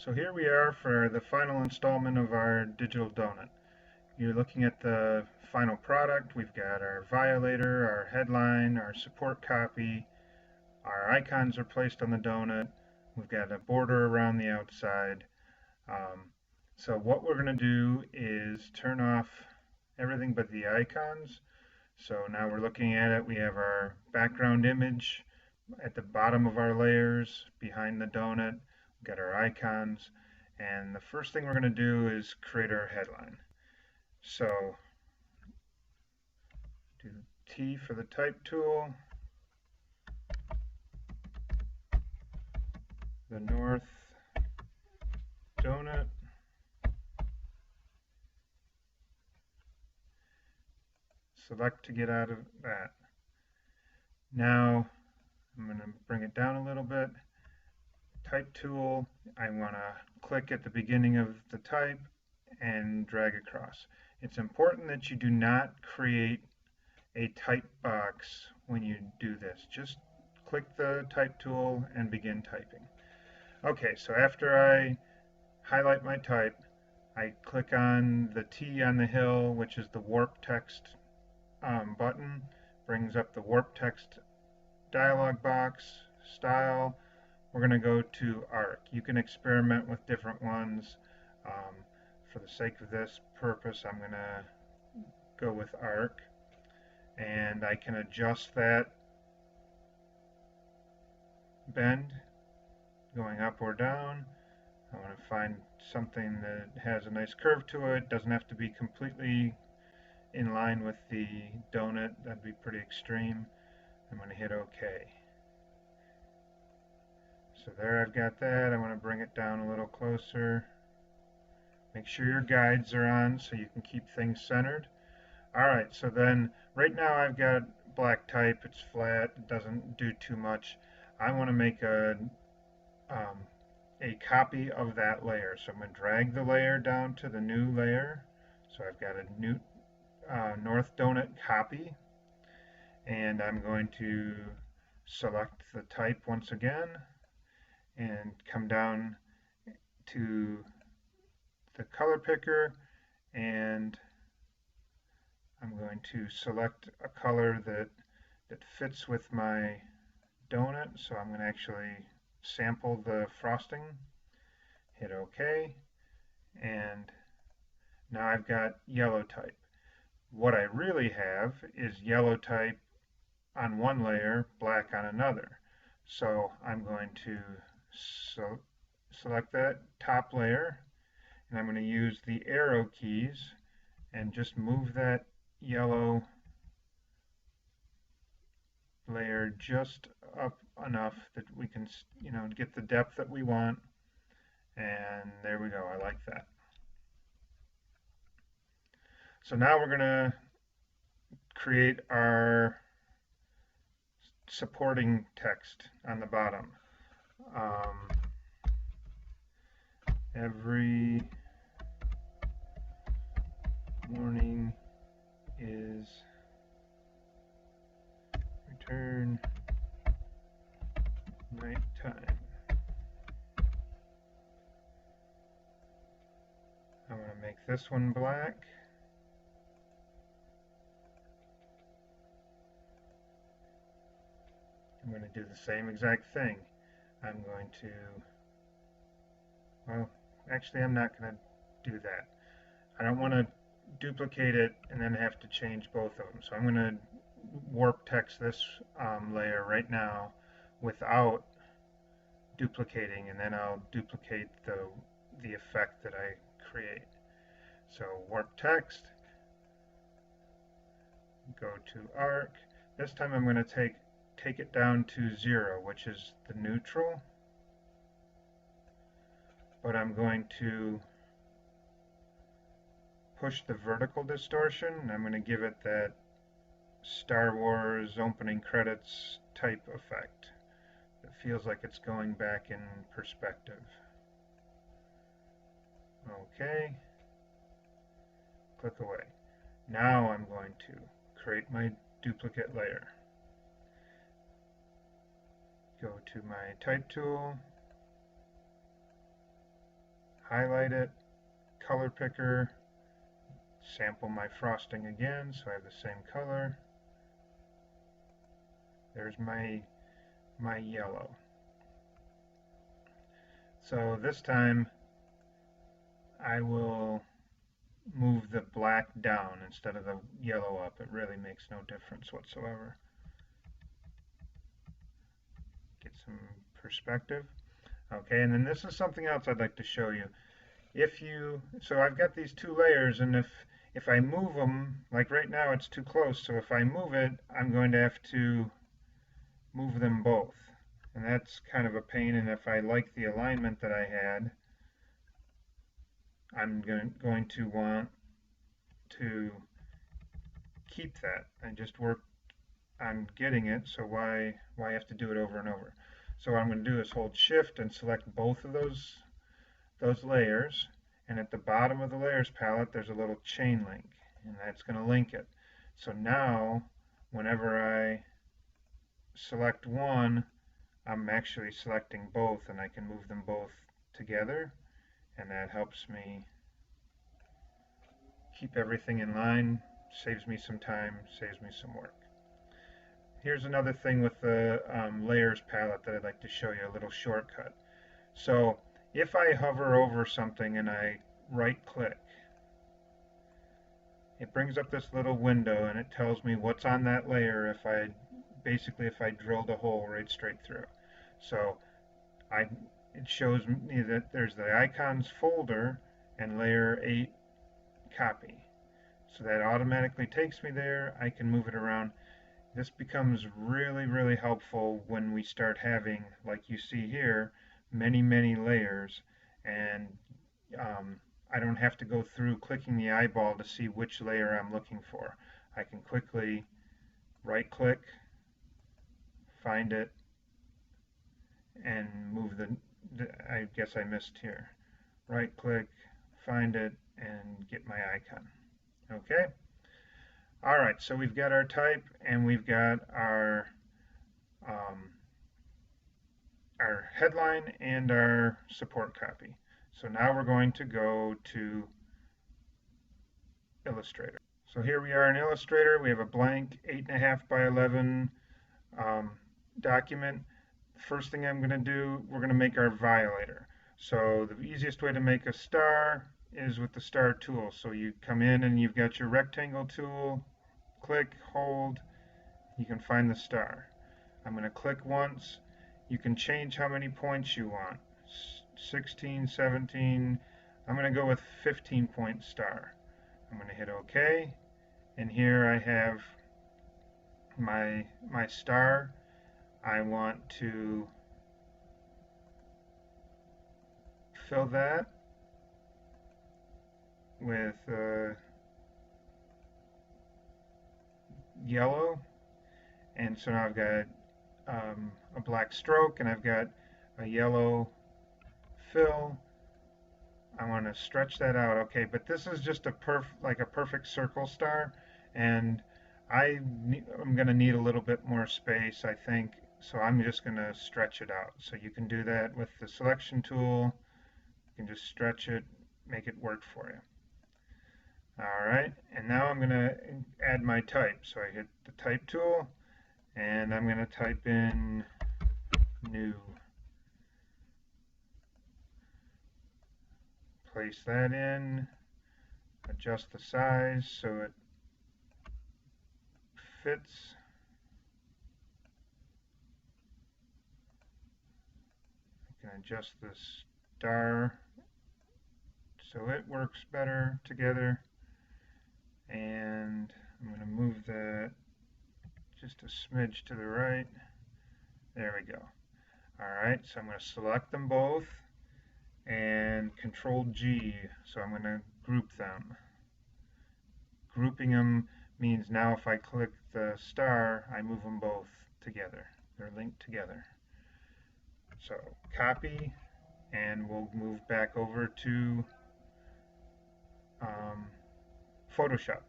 So here we are for the final installment of our digital donut. You're looking at the final product. We've got our violator, our headline, our support copy. Our icons are placed on the donut. We've got a border around the outside. Um, so what we're going to do is turn off everything but the icons. So now we're looking at it. We have our background image at the bottom of our layers behind the donut. We've got our icons. And the first thing we're going to do is create our headline. So do T for the type tool, the North Donut, select to get out of that. Now I'm going to bring it down a little bit. Type tool, I want to click at the beginning of the type and drag across. It's important that you do not create a type box when you do this. Just click the type tool and begin typing. Okay, so after I highlight my type, I click on the T on the hill, which is the warp text button, brings up the warp text dialog box, style. We're going to go to arc. You can experiment with different ones. For the sake of this purpose, I'm going to go with arc, and I can adjust that bend going up or down. I want to find something that has a nice curve to it. Doesn't have to be completely in line with the donut. That'd be pretty extreme. I'm going to hit OK. So there I've got that. I want to bring it down a little closer. Make sure your guides are on so you can keep things centered. Alright, so then right now I've got black type. It's flat. It doesn't do too much. I want to make a copy of that layer. So I'm going to drag the layer down to the new layer. So I've got a new North Donut copy. And I'm going to select the type once again and come down to the color picker, and I'm going to select a color that fits with my donut. So I'm going to actually sample the frosting, hit OK, and now I've got yellow type. What I really have is yellow type on one layer, black on another. So I'm going to select that top layer, and I'm going to use the arrow keys and just move that yellow layer just up enough that we can, get the depth that we want. And there we go. I like that. So now we're going to create our supporting text on the bottom. Every morning is return nighttime. I'm going to make this one black. I'm going to do the same exact thing. I'm going to, well, actually I'm not going to do that. I don't want to duplicate it and then have to change both of them. So I'm going to warp text this layer right now without duplicating, and then I'll duplicate the effect that I create. So warp text, go to arc. This time I'm going to take it down to 0, which is the neutral, but I'm going to push the vertical distortion, and I'm going to give it that Star Wars opening credits type effect. It feels like it's going back in perspective. Okay, click away. Now I'm going to create my duplicate layer. Go to my type tool, highlight it, color picker, sample my frosting again so I have the same color. There's my yellow. So this time I will move the black down instead of the yellow up. It really makes no difference whatsoever. Get some perspective. Okay, and then this is something else I'd like to show you. So I've got these two layers, and if I move them, like right now it's too close, so if I move it, I'm going to have to move them both. And that's kind of a pain, and if I like the alignment that I had, I'm going to want to keep that. I just worked on getting it, so why have to do it over and over? So what I'm going to do is hold Shift and select both of those layers, and at the bottom of the layers palette there's a little chain link, and that's going to link it. So now whenever I select one, I'm actually selecting both, and I can move them both together, and that helps me keep everything in line, saves me some time, saves me some work. Here's another thing with the layers palette that I'd like to show you, a little shortcut. So if I hover over something and I right click, it brings up this little window and it tells me what's on that layer if I drilled a hole right straight through. So it shows me that there's the icons folder and layer 8 copy. So that automatically takes me there. I can move it around. This becomes really, really helpful when we start having, like you see here, many layers, and I don't have to go through clicking the eyeball to see which layer I'm looking for. I can quickly right click, find it, and move I guess I missed here. Right click, find it, and get my icon. Okay? Alright, so we've got our type and we've got our headline and our support copy. So now we're going to go to Illustrator. So here we are in Illustrator. We have a blank 8.5 by 11 document. First thing I'm going to do, we're going to make our violator. So the easiest way to make a star is with the star tool. So you come in and you've got your rectangle tool, click, hold, you can find the star. I'm going to click once. You can change how many points you want. 16, 17, I'm going to go with 15 point star. I'm going to hit OK, and here I have my star. I want to fill that with yellow, and so now I've got a black stroke and I've got a yellow fill. I want to stretch that out. Okay, but this is just a perfect circle star, and I'm going to need a little bit more space, I think, so I'm just going to stretch it out. So you can do that with the selection tool. You can just stretch it, make it work for you. Alright, and now I'm going to add my type. So I hit the type tool, and I'm going to type in new. Place that in, adjust the size so it fits. I can adjust the star so it works better together, and I'm going to move that just a smidge to the right. There we go. Alright, so I'm going to select them both and Control G, so I'm going to group them. Grouping them means now if I click the star, I move them both together. They're linked together. So copy, and we'll move back over to Photoshop.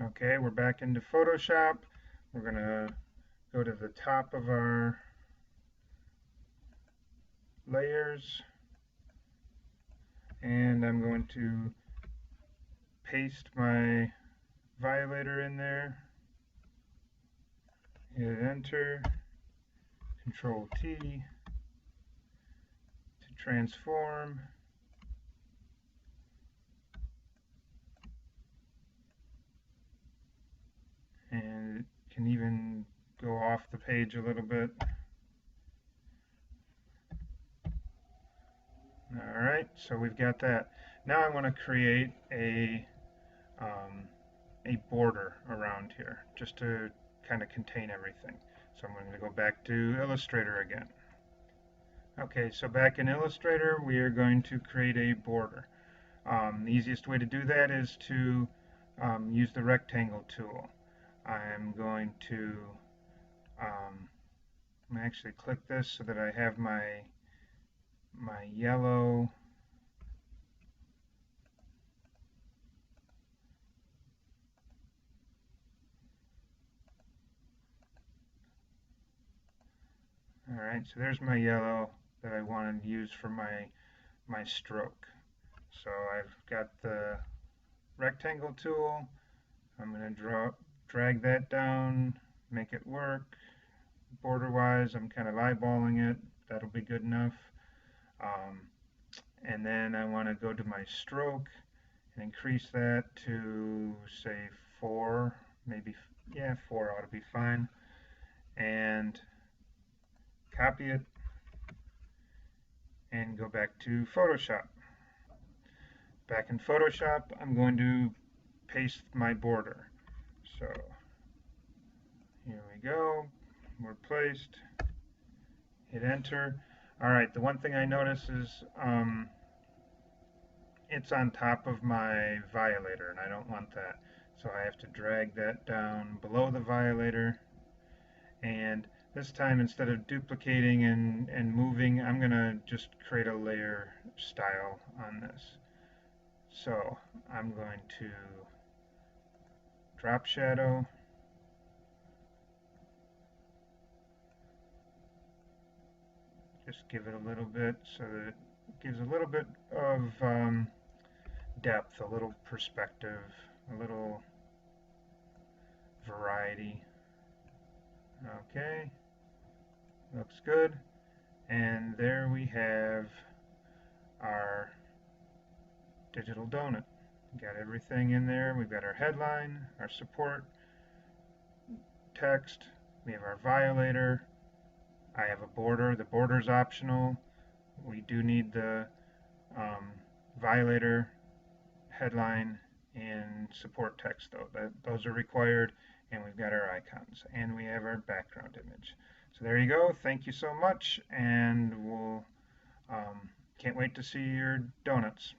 Okay, we're back into Photoshop. We're going to go to the top of our layers, And I'm going to paste my violator in there, hit enter, Control T to transform, and it can even go off the page a little bit. Alright, so we've got that. Now I want to create a border around here, just to kind of contain everything. So I'm going to go back to Illustrator again. Okay, so back in Illustrator, we are going to create a border. The easiest way to do that is to use the rectangle tool. I'm going to actually click this so that I have my yellow Alright, so there's my yellow that I want to use for my stroke. So I've got the rectangle tool. I'm going to drag that down, make it work. Border-wise, I'm kind of eyeballing it. That'll be good enough. And then I want to go to my stroke and increase that to, say, 4. Maybe, yeah, 4 ought to be fine. And copy it and go back to Photoshop. Back in Photoshop, I'm going to paste my border. So here we go. We're placed. Hit enter. Alright, the one thing I notice is it's on top of my violator, and I don't want that. So I have to drag that down below the violator, and this time, instead of duplicating and moving, I'm going to just create a layer style on this. So I'm going to drop shadow, just give it a little bit so that it gives a little bit of depth, a little perspective, a little variety. Okay, looks good. And there we have our digital donut. We've got everything in there. We've got our headline, our support text, we have our violator. I have a border. The border is optional. We do need the violator, headline, and support text, though. Those are required, and we've got our icons, and we have our background image. So there you go. Thank you so much, and we'll can't wait to see your donuts.